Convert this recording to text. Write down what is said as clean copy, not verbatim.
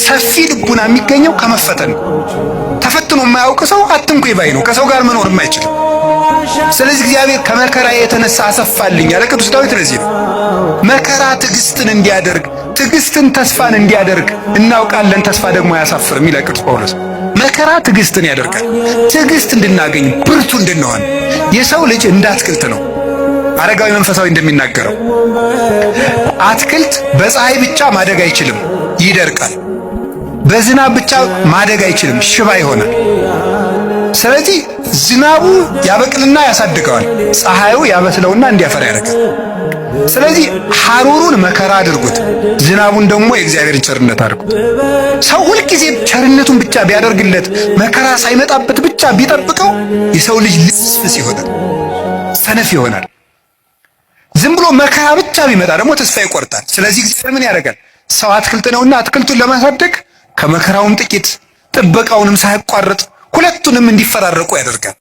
ሰፊ ልቡና የሚገኘው ከመፈተን ነው። ተፈትኖ የማያውቅ ሰው አትንኩኝ ባይ ነው። ከሰው ጋር መኖር የማይችልም። ስለዚህ እግዚአብሔር ከመከራ የተነሳ አሰፋልኝ ያለ ቅዱስ ዳዊት ለዚህ ነው። መከራ ትዕግስትን እንዲያደርግ፣ ትዕግስትን ተስፋን እንዲያደርግ እናውቃለን። ተስፋ ደግሞ አያሳፍርም ይላል ቅዱስ ጳውሎስ። መከራ ትዕግስትን ያደርጋል። ትዕግስት እንድናገኝ ብርቱ እንድንሆን። የሰው ልጅ እንደ አትክልት ነው። አረጋዊ መንፈሳዊ እንደሚናገረው አትክልት በፀሐይ ብቻ ማደግ አይችልም፣ ይደርቃል። በዝናብ ብቻ ማደግ አይችልም፣ ሽባ ይሆናል። ስለዚህ ዝናቡ ያበቅልና ያሳድገዋል፣ ፀሐዩ ያበስለውና እንዲያፈራ ያደርጋል። ስለዚህ ሐሩሩን መከራ አድርጉት፣ ዝናቡን ደግሞ የእግዚአብሔርን ቸርነት አድርጉት። ሰው ሁልጊዜ ቸርነቱን ብቻ ቢያደርግለት መከራ ሳይመጣበት ብቻ ቢጠብቀው የሰው ልጅ ልፍስፍስ ይሆናል፣ ሰነፍ ይሆናል። ዝም ብሎ መከራ ብቻ ቢመጣ ደግሞ ተስፋ ይቆርጣል። ስለዚህ እግዚአብሔር ምን ያደርጋል? ሰው አትክልት ነውና አትክልቱን ለማሳደግ ከመከራውም ጥቂት ጥበቃውንም ሳያቋርጥ ሁለቱንም እንዲፈራረቁ ያደርጋል።